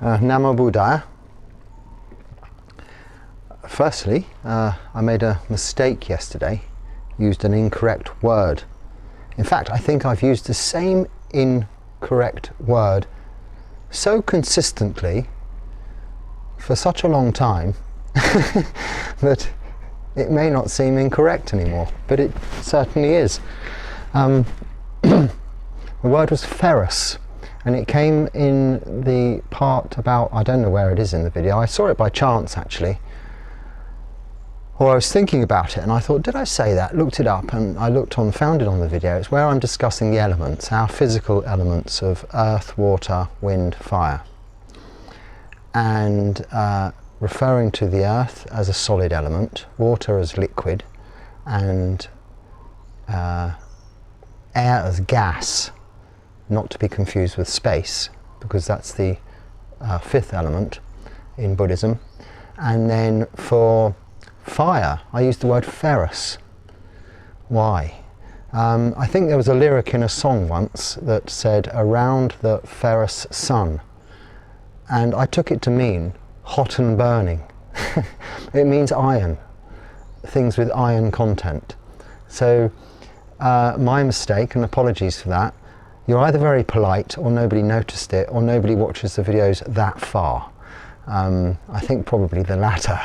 Namo Buddhaya. Firstly, I made a mistake yesterday, used an incorrect word. In fact, I think I've used the same incorrect word so consistently for such a long time that it may not seem incorrect anymore, but it certainly is. The word was ferrous, and it came in the part about, I don't know where it is in the video, I saw it by chance actually, or I was thinking about it and I thought, did I say that? Looked it up and I found it on the video. It's where I'm discussing the elements, our physical elements of earth, water, wind, fire, and referring to the earth as a solid element, water as liquid, and air as gas, not to be confused with space, because that's the fifth element in Buddhism. And then for fire, I used the word ferrous. Why? I think there was a lyric in a song once that said, around the ferrous sun, and I took it to mean hot and burning. It means iron, things with iron content. So my mistake, and apologies for that, you're either very polite or nobody noticed it or nobody watches the videos that far. I think probably the latter.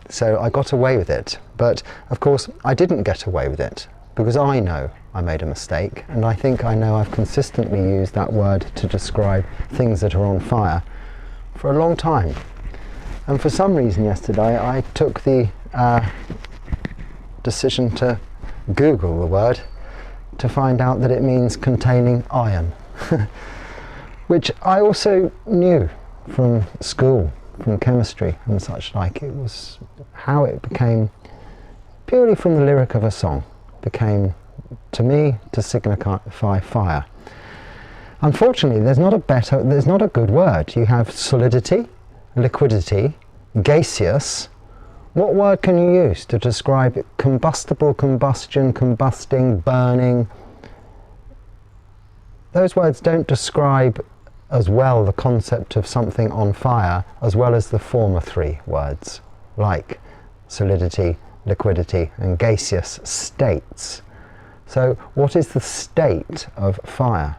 So I got away with it, but of course I didn't get away with it because I know I made a mistake, and I think I know I've consistently used that word to describe things that are on fire for a long time. And for some reason yesterday I took the decision to Google the word to find out that it means containing iron, which I also knew from school, from chemistry and such like. It was how it became, purely from the lyric of a song, became to me to signify fire. Unfortunately, there's not a good word. You have solidity, liquidity, gaseous. What word can you use to describe combustible, combustion, combusting, burning? Those words don't describe as well the concept of something on fire as well as the former three words, like solidity, liquidity, and gaseous states. So what is the state of fire?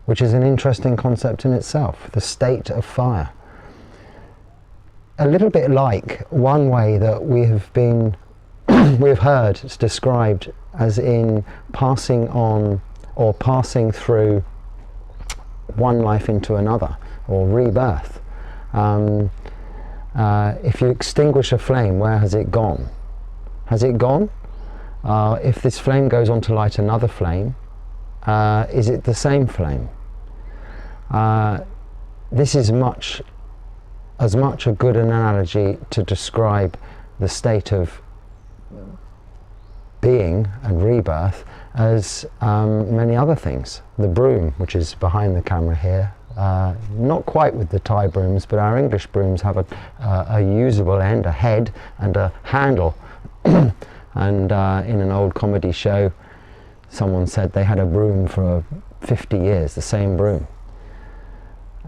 Which is an interesting concept in itself, the state of fire. A little bit like one way that we have been, we've heard it's described as in passing on or passing through one life into another, or rebirth. If you extinguish a flame, where has it gone? Has it gone? If this flame goes on to light another flame, is it the same flame? This is as much a good analogy to describe the state of being and rebirth as many other things. The broom, which is behind the camera here, not quite with the Thai brooms, but our English brooms have a usable end, a head and a handle. And in an old comedy show, someone said they had a broom for 50 years, the same broom.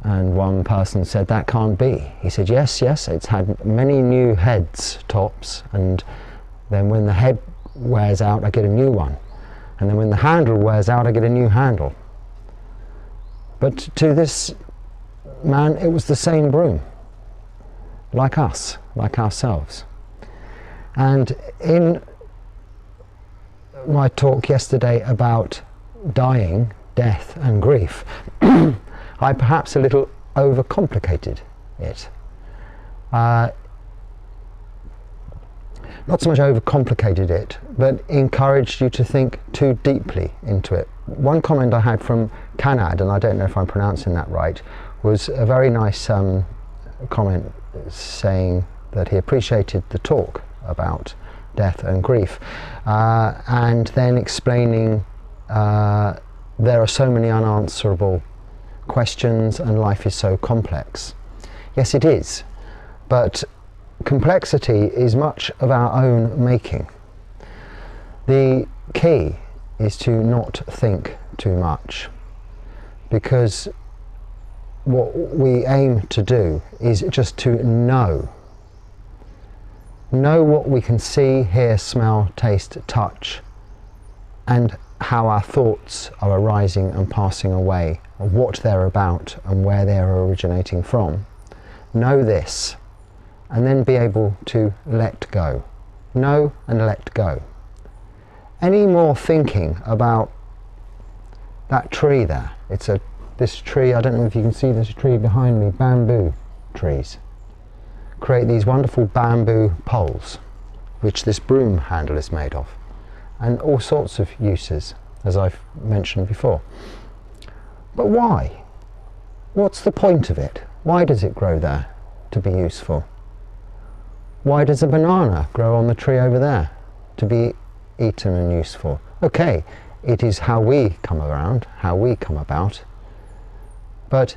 And one person said, that can't be. He said, yes, it's had many new heads, tops, and then when the head wears out, I get a new one. And then when the handle wears out, I get a new handle. But to this man, it was the same broom, like us, like ourselves. And in my talk yesterday about dying, death and grief, I perhaps a little overcomplicated it. Not so much overcomplicated it, but encouraged you to think too deeply into it. One comment I had from Kanad, and I don't know if I'm pronouncing that right, was a very nice comment saying that he appreciated the talk about death and grief, and then explaining there are so many unanswerable questions and life is so complex. Yes, it is, but complexity is much of our own making. The key is to not think too much, because what we aim to do is just to know what we can see, hear, smell, taste, touch, and how our thoughts are arising and passing away, and what they're about and where they're originating from. Know this, and then be able to let go. Know and let go. Any more thinking about that tree there? This tree, I don't know if you can see this tree behind me, bamboo trees. Create these wonderful bamboo poles, which this broom handle is made of, and all sorts of uses, as I've mentioned before. But why? What's the point of it? Why does it grow there to be useful? Why does a banana grow on the tree over there to be eaten and useful? Okay, it is how we come around, how we come about, but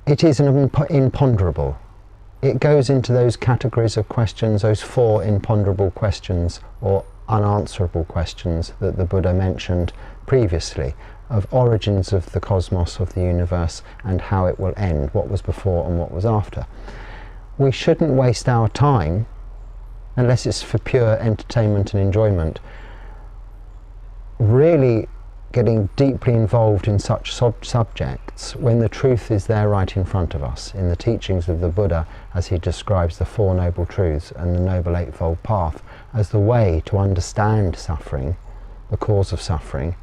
it is an imponderable. It goes into those categories of questions, those 4 imponderable questions or unanswerable questions that the Buddha mentioned previously, of origins of the cosmos, of the universe, and how it will end, what was before and what was after. We shouldn't waste our time, unless it's for pure entertainment and enjoyment, really getting deeply involved in such subjects when the truth is there right in front of us, in the teachings of the Buddha as he describes the 4 Noble Truths and the Noble Eightfold Path as the way to understand suffering, the cause of suffering,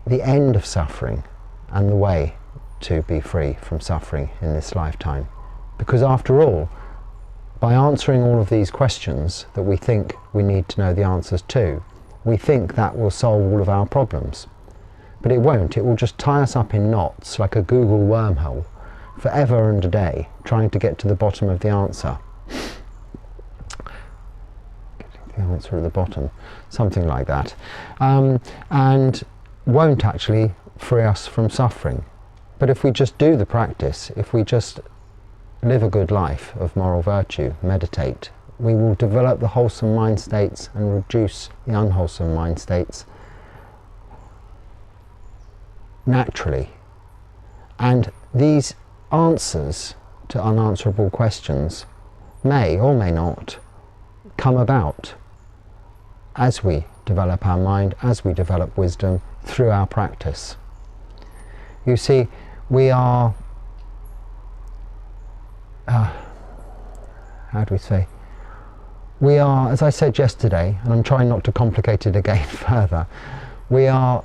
the end of suffering, and the way to be free from suffering in this lifetime. Because after all, by answering all of these questions that we think we need to know the answers to, we think that will solve all of our problems. But it won't. It will just tie us up in knots like a Google wormhole forever and a day, trying to get to the bottom of the answer. Getting the answer at the bottom, something like that. And won't actually free us from suffering. But if we just do the practice, if we just live a good life of moral virtue, meditate, we will develop the wholesome mind states and reduce the unwholesome mind states naturally. And these answers to unanswerable questions may or may not come about as we develop our mind, as we develop wisdom through our practice. You see, we are, how do we say? We are, as I said yesterday, and I'm trying not to complicate it again further, we are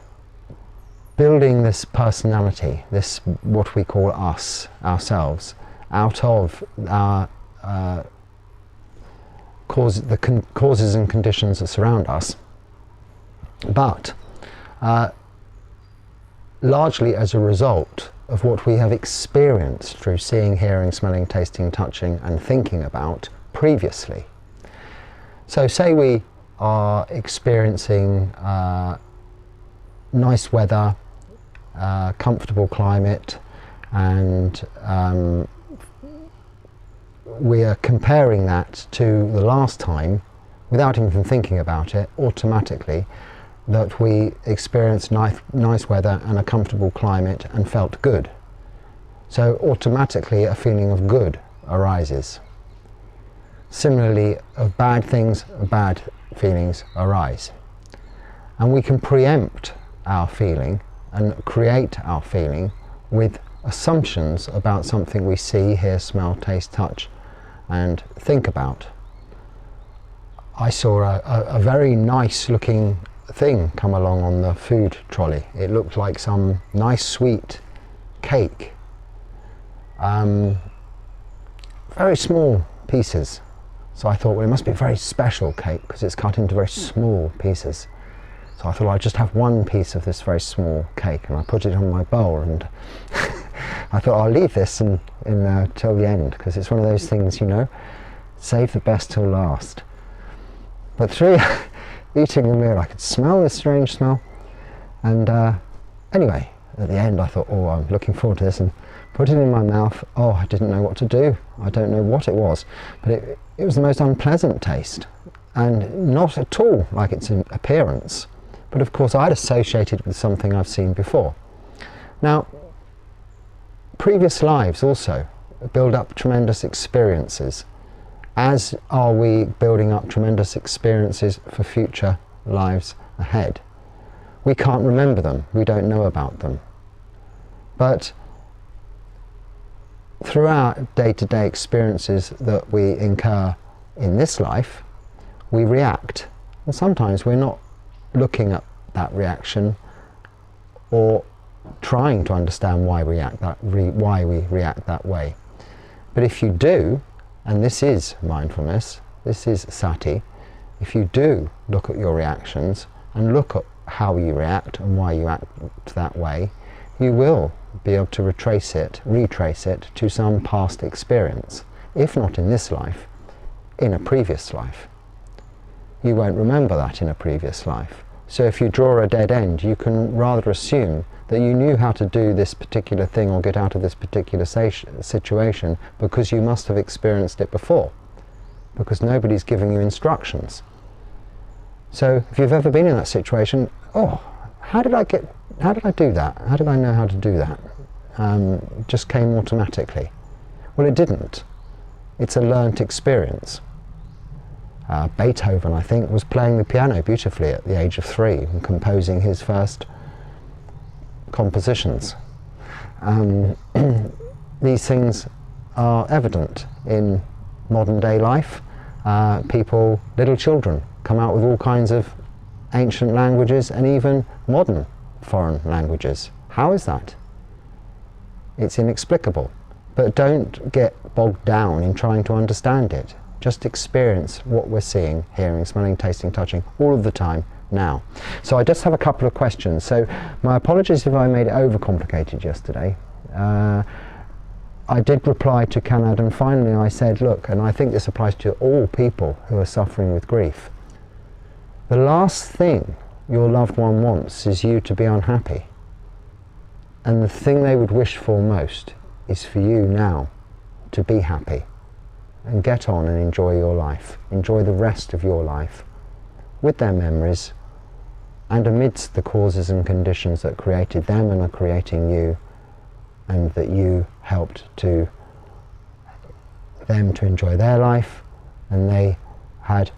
building this personality, this what we call us, ourselves, out of our causes and conditions that surround us, but largely as a result of what we have experienced through seeing, hearing, smelling, tasting, touching, and thinking about previously. So say we are experiencing nice weather, comfortable climate, and we are comparing that to the last time, without even thinking about it, automatically, that we experienced nice weather and a comfortable climate and felt good. So automatically a feeling of good arises. Similarly, of bad things, bad feelings arise. And we can preempt our feeling and create our feeling with assumptions about something we see, hear, smell, taste, touch, and think about. I saw a very nice looking thing come along on the food trolley. It looked like some nice sweet cake. Very small pieces. So I thought, well, it must be a very special cake because it's cut into very small pieces. So I thought I'd just have one piece of this very small cake, and I put it on my bowl, and I thought I'll leave this till the end, because it's one of those things, you know, save the best till last. But through eating the meal, I could smell this strange smell, and anyway, at the end I thought, oh, I'm looking forward to this, and put it in my mouth. Oh, I didn't know what to do. I don't know what it was, but it was the most unpleasant taste, and not at all like its appearance. But of course I'd associated it with something I've seen before. Now, previous lives also build up tremendous experiences, as are we building up tremendous experiences for future lives ahead. We can't remember them, we don't know about them. But through our day-to-day experiences that we incur in this life, we react. And sometimes we're not looking at that reaction or trying to understand why we react that way. But if you do, and this is mindfulness, this is sati, if you do look at your reactions and look at how you react and why you act that way, you will be able to retrace it to some past experience. If not in this life, in a previous life. You won't remember that in a previous life. So if you draw a dead end, you can rather assume that you knew how to do this particular thing or get out of this particular situation because you must have experienced it before, because nobody's giving you instructions. So if you've ever been in that situation, oh, how did I do that? How did I know how to do that? It just came automatically. Well, it didn't. It's a learnt experience. Beethoven, I think, was playing the piano beautifully at the age of 3 and composing his first compositions. These things are evident in modern day life. Little children come out with all kinds of ancient languages and even modern foreign languages. How is that? It's inexplicable. But don't get bogged down in trying to understand it. Just experience what we're seeing, hearing, smelling, tasting, touching, all of the time now. So I just have a couple of questions. So my apologies if I made it overcomplicated yesterday. I did reply to Kanad, and finally I said, look, and I think this applies to all people who are suffering with grief. The last thing your loved one wants is you to be unhappy. And the thing they would wish for most is for you now to be happy and get on and enjoy your life, enjoy the rest of your life with their memories and amidst the causes and conditions that created them and are creating you, and that you helped to them to enjoy their life and they had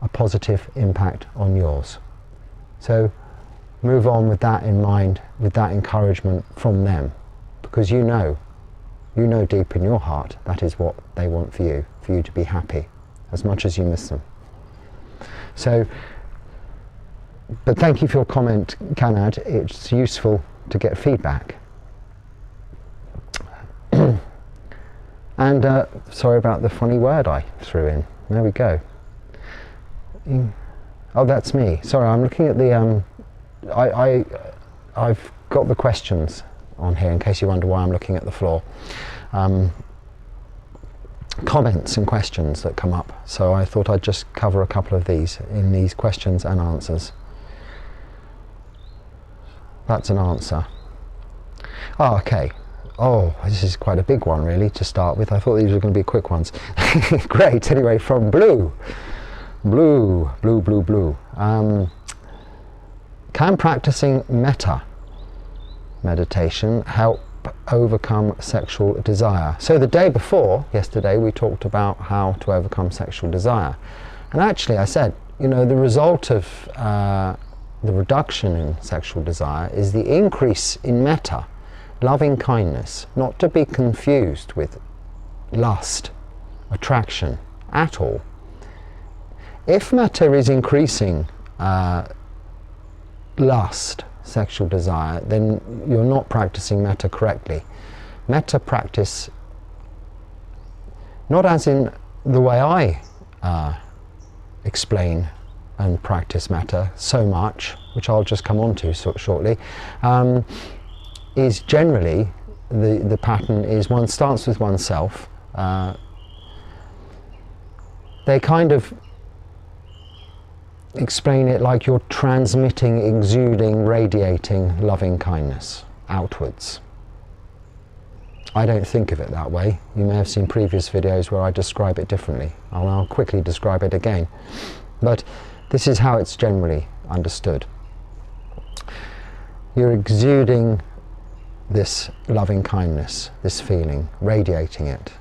a positive impact on yours. So move on with that in mind, with that encouragement from them, because you know deep in your heart that is what they want for you to be happy, as much as you miss them. So, but thank you for your comment, Kanad. It's useful to get feedback. And sorry about the funny word I threw in. There we go. Oh, that's me. Sorry, I'm looking at the I've got the questions on here in case you wonder why I'm looking at the floor. Comments and questions that come up, so I thought I'd just cover a couple of these in these questions and answers. That's an answer. Oh, okay. Oh, this is quite a big one really to start with. I thought these were going to be quick ones. Great. Anyway, from Blue. Can practicing Mettā meditation help overcome sexual desire? So the day before, yesterday, we talked about how to overcome sexual desire. And actually I said, the result of the reduction in sexual desire is the increase in Mettā, loving kindness, not to be confused with lust, attraction at all. If Mettā is increasing lust, sexual desire, then you're not practicing Mettā correctly. Mettā practice, not as in the way I explain and practice Mettā so much, which I'll just come on to shortly, is generally the pattern is one starts with oneself. They kind of explain it like you're transmitting, exuding, radiating loving kindness outwards. I don't think of it that way. You may have seen previous videos where I describe it differently. I'll quickly describe it again. But this is how it's generally understood. You're exuding this loving kindness, this feeling, radiating it.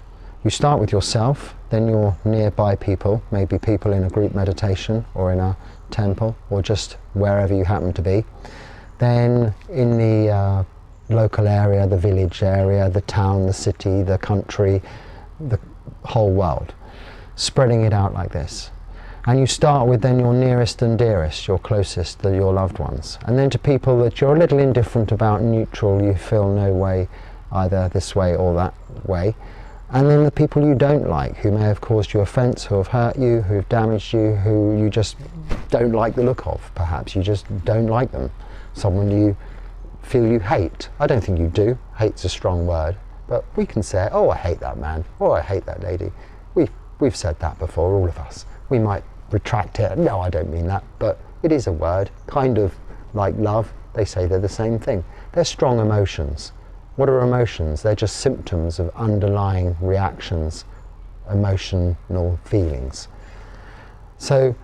You start with yourself, then your nearby people, maybe people in a group meditation or in a temple or just wherever you happen to be. Then in the local area, the village area, the town, the city, the country, the whole world, spreading it out like this. And you start with then your nearest and dearest, your closest, your loved ones. And then to people that you're a little indifferent about, neutral, you feel no way either this way or that way. And then the people you don't like, who may have caused you offence, who have hurt you, who have damaged you, who you just don't like the look of, perhaps. You just don't like them. Someone you feel you hate. I don't think you do. Hate's a strong word. But we can say, oh, I hate that man, or I hate that lady. We've said that before, all of us. We might retract it. No, I don't mean that. But it is a word, kind of like love. They say they're the same thing. They're strong emotions. What are emotions? They're just symptoms of underlying reactions, emotional feelings. So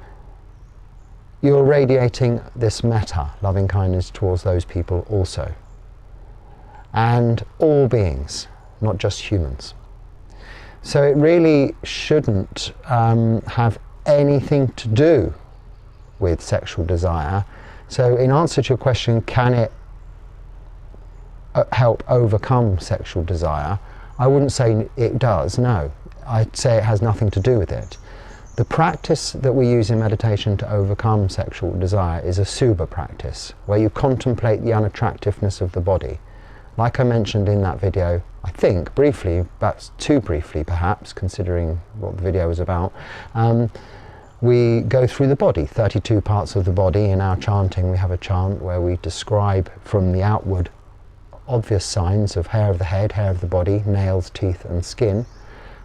you're radiating this metta, loving kindness, towards those people also. And all beings, not just humans. So it really shouldn't have anything to do with sexual desire. So in answer to your question, can it help overcome sexual desire? I wouldn't say it does, no. I'd say it has nothing to do with it. The practice that we use in meditation to overcome sexual desire is a Asuba practice, where you contemplate the unattractiveness of the body. Like I mentioned in that video, I think briefly, but too briefly perhaps, considering what the video was about, we go through the body, 32 parts of the body. In our chanting, we have a chant where we describe from the outward obvious signs of hair of the head, hair of the body, nails, teeth and skin.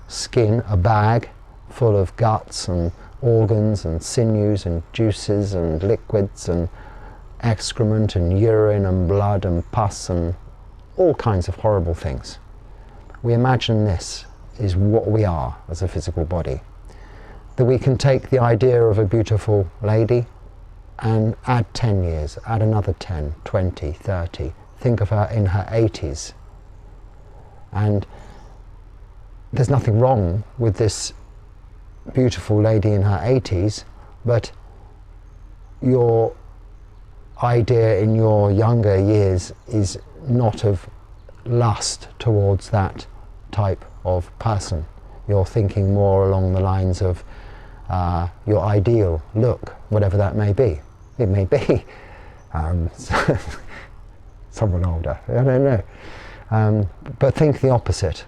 Skin, a bag full of guts and organs and sinews and juices and liquids and excrement and urine and blood and pus and all kinds of horrible things. We imagine this is what we are as a physical body. That we can take the idea of a beautiful lady and add 10 years, add another 10, 20, 30. Think of her in her 80s. And there's nothing wrong with this beautiful lady in her 80s, but your idea in your younger years is not of lust towards that type of person. You're thinking more along the lines of your ideal look, whatever that may be. It may be someone older, I don't know. But think the opposite.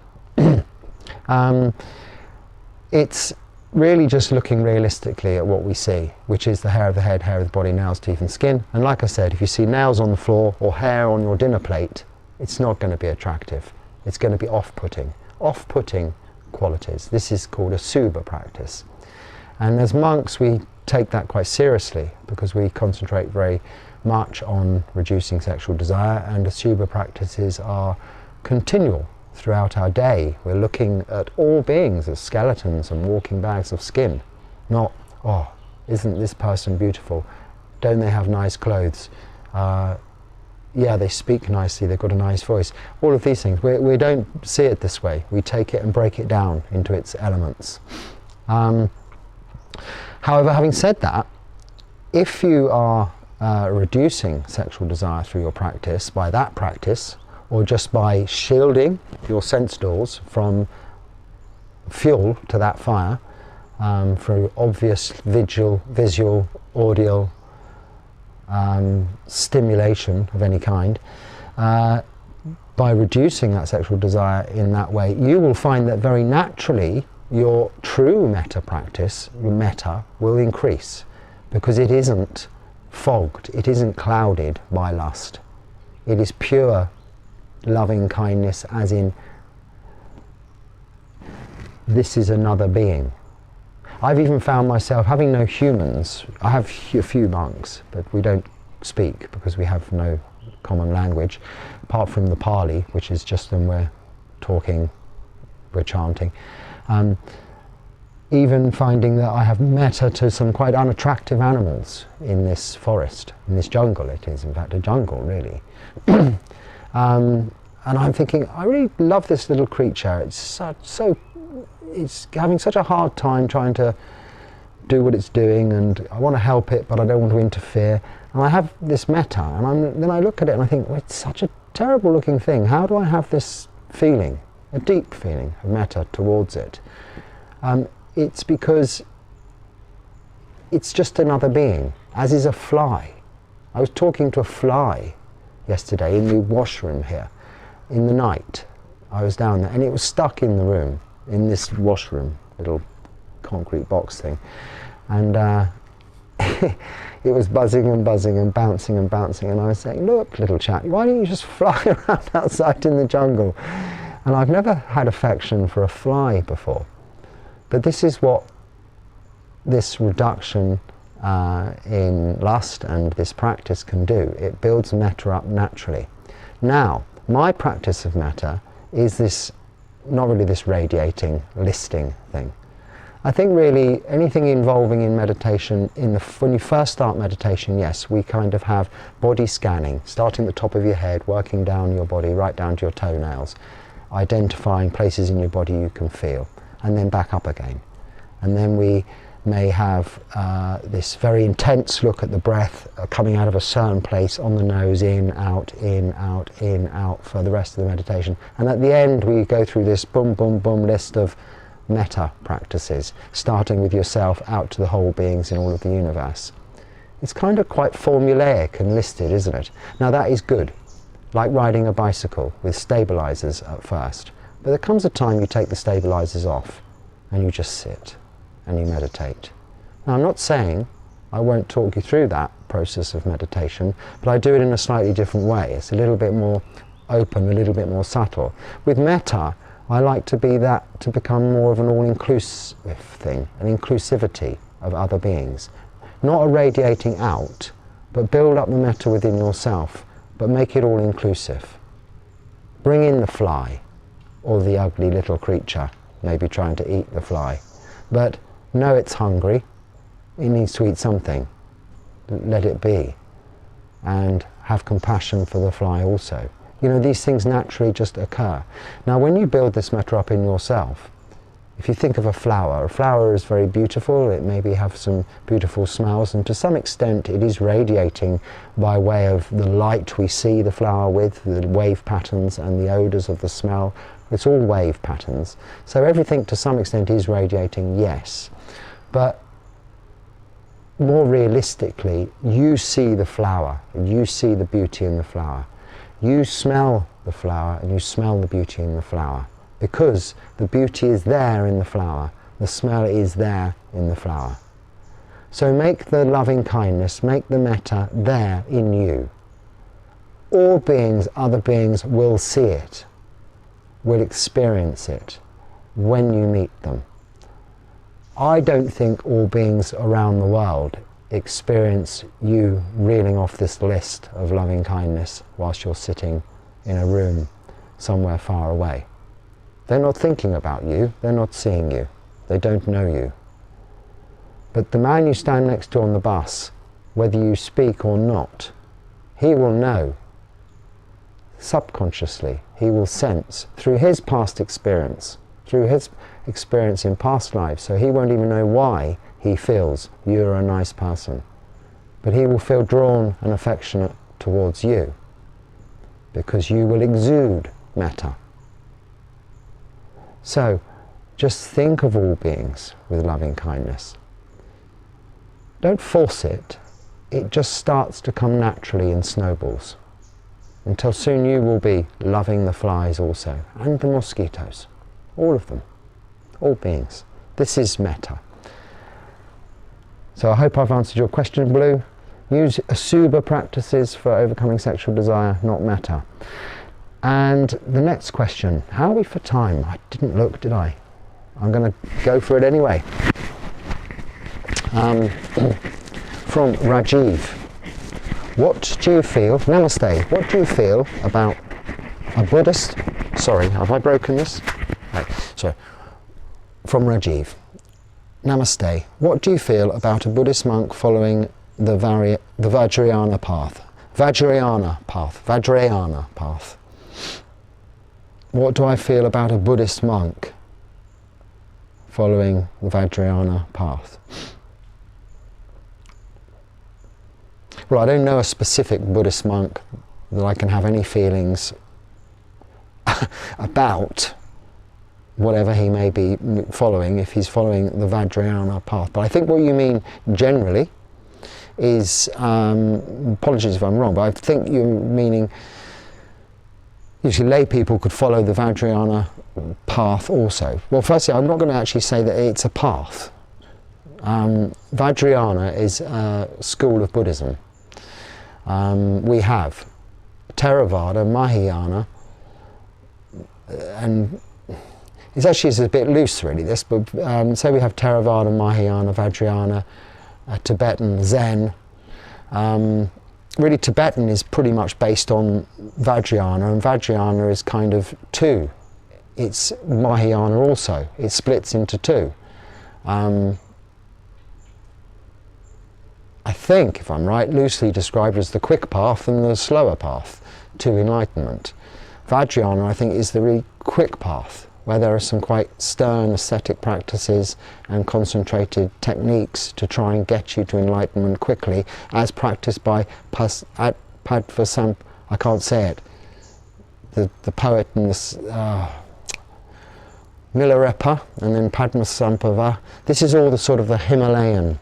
It's really just looking realistically at what we see, which is the hair of the head, hair of the body, nails, teeth and skin. And like I said, if you see nails on the floor or hair on your dinner plate, it's not going to be attractive. It's going to be off-putting. Off-putting qualities. This is called a Asuba practice. And as monks, we take that quite seriously because we concentrate very much on reducing sexual desire, and Asuba practices are continual throughout our day. We're looking at all beings as skeletons and walking bags of skin. Not, oh, isn't this person beautiful? Don't they have nice clothes? Yeah, they speak nicely, they've got a nice voice. All of these things. We don't see it this way. We take it and break it down into its elements. However, having said that, if you are reducing sexual desire through your practice, by that practice, or just by shielding your sense doors from fuel to that fire, through obvious visual, audio, stimulation of any kind, by reducing that sexual desire in that way, you will find that very naturally your true metta practice, your metta, will increase, because it isn't fogged, it isn't clouded by lust. It is pure loving kindness, as in, this is another being. I've even found myself, having no humans, I have a few monks, but we don't speak because we have no common language, apart from the Pali, which is just when we're talking, we're chanting. Even finding that I have metta to some quite unattractive animals in this forest, in this jungle. It is in fact a jungle, really. And I'm thinking, I really love this little creature. It's it's having such a hard time trying to do what it's doing, and I want to help it, but I don't want to interfere. And I have this metta, and then I look at it and I think, well, it's such a terrible looking thing. How do I have this feeling, a deep feeling of metta towards it? It's because it's just another being, as is a fly. I was talking to a fly yesterday in the washroom here. In the night, I was down there, and it was stuck in the room, in this washroom, little concrete box thing. And it was buzzing and buzzing and bouncing and bouncing, and I was saying, look, little chap, why don't you just fly around outside in the jungle? And I've never had affection for a fly before. But this is what this reduction in lust and this practice can do. It builds metta up naturally. Now, my practice of metta is this, not really this radiating, listing thing. I think really anything involving in meditation, when you first start meditation, yes, we kind of have body scanning, starting at the top of your head, working down your body, right down to your toenails, identifying places in your body you can feel, and then back up again. And then we may have this very intense look at the breath coming out of a certain place on the nose, in, out, in, out, in, out, for the rest of the meditation. And at the end we go through this boom, boom, boom list of metta practices, starting with yourself out to the whole beings in all of the universe. It's kind of quite formulaic and listed, isn't it? Now that is good, like riding a bicycle with stabilizers at first. But there comes a time you take the stabilizers off and you just sit and you meditate. Now I'm not saying I won't talk you through that process of meditation, but I do it in a slightly different way. It's a little bit more open, a little bit more subtle. With metta, I like to become more of an all-inclusive thing, an inclusivity of other beings. Not a radiating out, but build up the metta within yourself, but make it all-inclusive. Bring in the fly, or the ugly little creature, maybe trying to eat the fly. But know it's hungry, it needs to eat something. Let it be. And have compassion for the fly also. You know, these things naturally just occur. Now when you build this metta up in yourself, if you think of a flower is very beautiful, it maybe have some beautiful smells, and to some extent it is radiating by way of the light we see the flower with, the wave patterns and the odours of the smell. It's all wave patterns. So everything to some extent is radiating, yes. But more realistically, you see the flower, and you see the beauty in the flower. You smell the flower and you smell the beauty in the flower, because the beauty is there in the flower, the smell is there in the flower. So make the loving kindness, make the metta there in you. All beings, other beings will see it, will experience it when you meet them. I don't think all beings around the world experience you reeling off this list of loving kindness whilst you're sitting in a room somewhere far away. They're not thinking about you, they're not seeing you, they don't know you. But the man you stand next to on the bus, whether you speak or not, he will know. Subconsciously, he will sense through his past experience, through his experience in past lives, so he won't even know why he feels you're a nice person. But he will feel drawn and affectionate towards you, because you will exude metta. So, just think of all beings with loving kindness. Don't force it, it just starts to come naturally in snowballs, until soon you will be loving the flies also, and the mosquitoes, all of them, all beings. This is metta. So I hope I've answered your question, Blue. Use Asuba practices for overcoming sexual desire, not metta. And the next question, how are we for time? I didn't look, did I? I'm going to go for it anyway. From Rajiv. What do you feel, Namaste, what do you feel about a Buddhist, sorry, have I broken this? Right, so, from Rajiv. Namaste, what do you feel about a Buddhist monk following the Vajrayana path, Vajrayana path, Vajrayana path. What do I feel about a Buddhist monk following the Vajrayana path? Well, I don't know a specific Buddhist monk that I can have any feelings about, whatever he may be following, if he's following the Vajrayana path. But I think what you mean generally is, apologies if I'm wrong, but I think you're meaning usually lay people could follow the Vajrayana path also. Well, firstly, I'm not going to actually say that it's a path. Vajrayana is a school of Buddhism. We have Theravada, Mahayana, and it's actually a bit loose really this, but say we have Theravada, Mahayana, Vajrayana, Tibetan, Zen. Really Tibetan is pretty much based on Vajrayana, and Vajrayana is kind of two. It's Mahayana also, it splits into two. I think, if I'm right, loosely described as the quick path and the slower path to enlightenment. Vajrayana, I think, is the really quick path, where there are some quite stern ascetic practices and concentrated techniques to try and get you to enlightenment quickly, as practiced by Padvasamp, I can't say it, the poet in this, Milarepa, and then Padmasambhava. This is all the sort of the Himalayan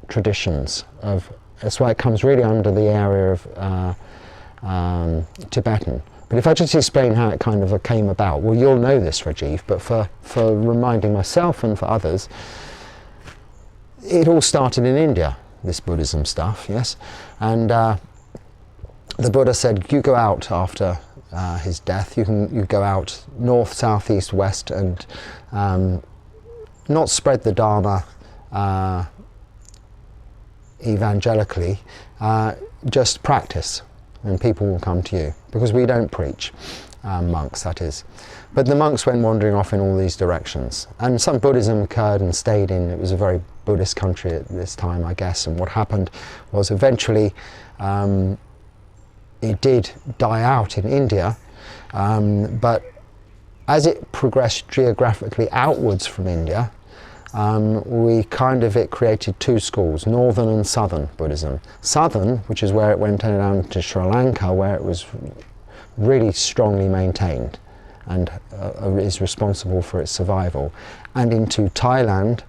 traditions of, that's why it comes really under the area of Tibetan. But if I just explain how it kind of came about, well, you'll know this, Rajiv, but for reminding myself and for others, it all started in India, this Buddhism stuff, yes? And the Buddha said, you go out after his death, you go out north, south, east, west, and not spread the Dharma evangelically, just practice, and people will come to you, because we don't preach, monks that is. But the monks went wandering off in all these directions, and some Buddhism occurred and stayed in. It was a very Buddhist country at this time, I guess, and what happened was eventually it did die out in India, but as it progressed geographically outwards from India, it created two schools, Northern and Southern Buddhism. Southern, which is where it went down to Sri Lanka, where it was really strongly maintained and is responsible for its survival, and into Thailand,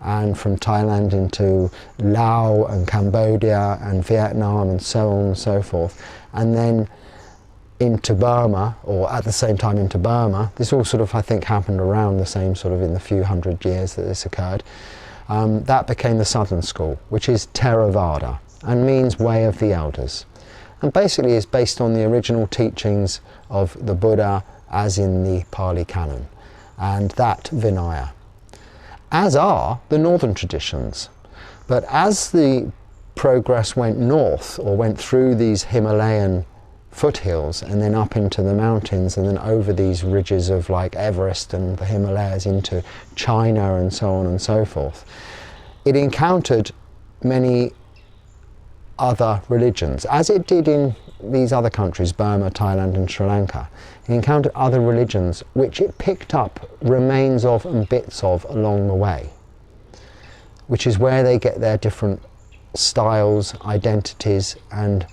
and from Thailand into Laos and Cambodia and Vietnam and so on and so forth, and then into Burma, or at the same time into Burma. This all sort of, I think, happened around the same sort of in the few hundred years that this occurred. That became the Southern School, which is Theravada, and means way of the elders. And basically is based on the original teachings of the Buddha as in the Pali Canon, and that Vinaya. As are the Northern traditions. But as the progress went north, or went through these Himalayan foothills and then up into the mountains and then over these ridges of like Everest and the Himalayas into China and so on and so forth, it encountered many other religions, as it did in these other countries, Burma, Thailand and Sri Lanka. It encountered other religions which it picked up remains of and bits of along the way, which is where they get their different styles, identities and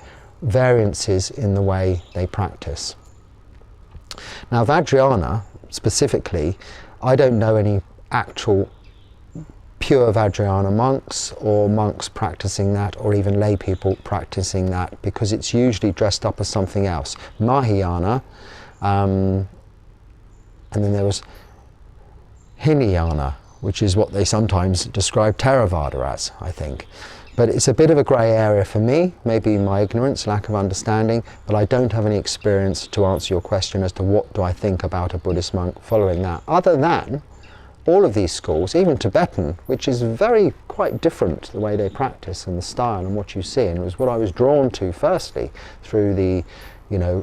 variances in the way they practice. Now Vajrayana specifically, I don't know any actual pure Vajrayana monks or monks practicing that, or even lay people practicing that, because it's usually dressed up as something else. Mahayana, and then there was Hinayana, which is what they sometimes describe Theravada as, I think. But it's a bit of a grey area for me, maybe my ignorance, lack of understanding, but I don't have any experience to answer your question as to what do I think about a Buddhist monk following that, other than all of these schools, even Tibetan, which is quite different, the way they practice and the style and what you see, and it was what I was drawn to firstly through the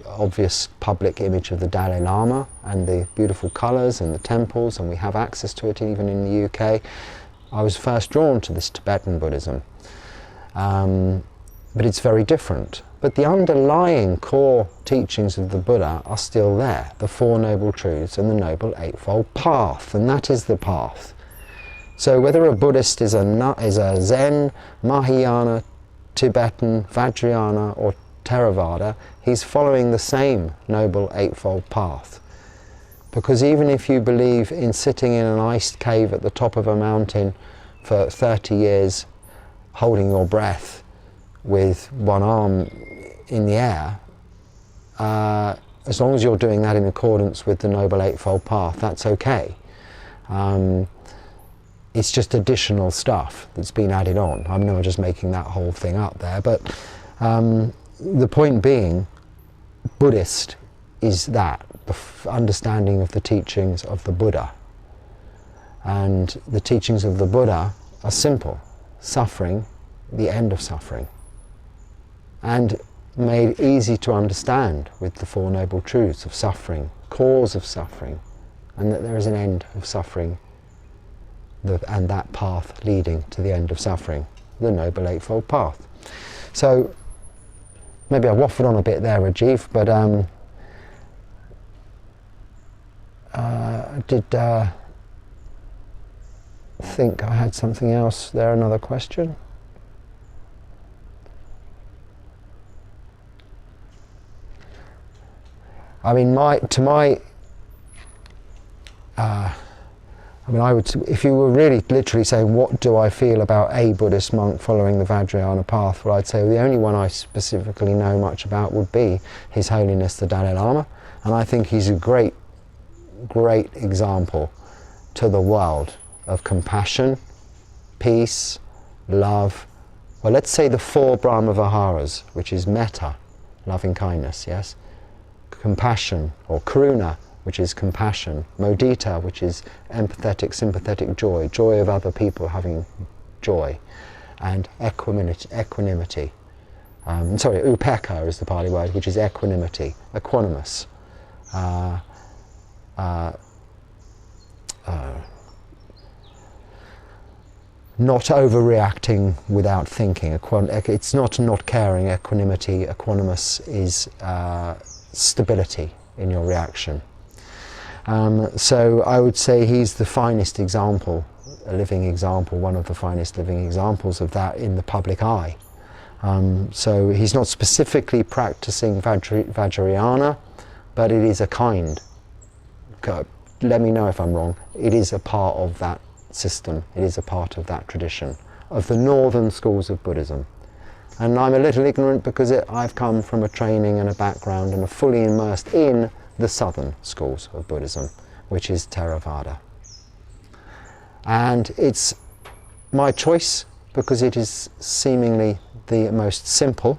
obvious public image of the Dalai Lama and the beautiful colours and the temples, and we have access to it even in the UK. I was first drawn to this Tibetan Buddhism. But it's very different. but the underlying core teachings of the Buddha are still there, the Four Noble Truths and the Noble Eightfold Path, and that is the path. So whether a Buddhist is a Zen, Mahayana, Tibetan, Vajrayana or Theravada, he's following the same Noble Eightfold Path. Because even if you believe in sitting in an iced cave at the top of a mountain for 30 years, holding your breath with one arm in the air, as long as you're doing that in accordance with the Noble Eightfold Path, that's okay. It's just additional stuff that's been added on. I'm not just making that whole thing up there, but the point being, Buddhist is that, the understanding of the teachings of the Buddha. And the teachings of the Buddha are simple: suffering, the end of suffering, and made easy to understand with the Four Noble Truths of suffering, cause of suffering, and that there is an end of suffering, and that path leading to the end of suffering, the Noble Eightfold Path. So maybe I waffled on a bit there, Rajiv, but I did think I had something else there, another question. I mean, I would, if you were really literally saying, what do I feel about a Buddhist monk following the Vajrayana path? Well, I'd say the only one I specifically know much about would be His Holiness the Dalai Lama, and I think he's a great example to the world of compassion, peace, love. Well, let's say the four Brahma Viharas, which is Mettā, loving kindness, yes? Compassion, or Karuna, which is compassion, Mudita, which is empathetic, sympathetic joy, joy of other people having joy, and equanimity. Upekkha is the Pali word, which is equanimity, equanimous. Not overreacting without thinking. It's not caring. Equanimity, equanimous is stability in your reaction. So I would say he's the finest example, a living example, one of the finest living examples of that in the public eye. So he's not specifically practicing Vajrayana, but it is a kind. Let me know if I'm wrong. It is a part of that system. It is a part of that tradition of the northern schools of Buddhism. And I'm a little ignorant because I've come from a training and a background and are fully immersed in the southern schools of Buddhism, which is Theravada. And it's my choice because it is seemingly the most simple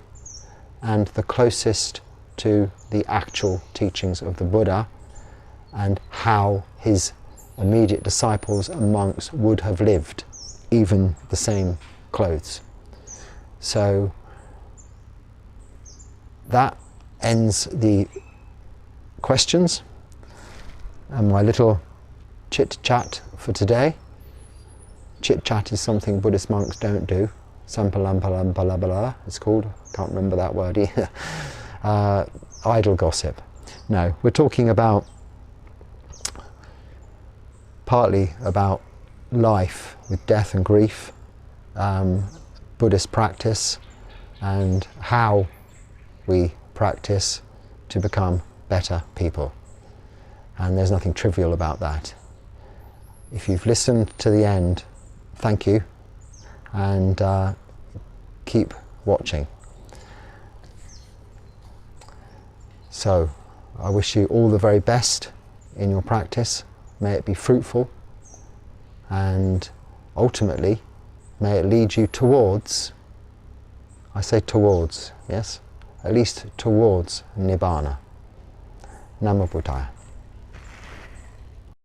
and the closest to the actual teachings of the Buddha and how his immediate disciples and monks would have lived, even the same clothes. So that ends the questions and my little chit-chat for today. Chit-chat is something Buddhist monks don't do. Sampalampalampalabala, it's called. Can't remember that word either. Idle gossip. No, we're talking about partly about life with death and grief, Buddhist practice, and how we practice to become better people. And there's nothing trivial about that. If you've listened to the end, thank you, and keep watching. So I wish you all the very best in your practice. May it be fruitful, and ultimately may it lead you towards, I say towards, yes, at least towards Nibbana. Namo Buddhaya.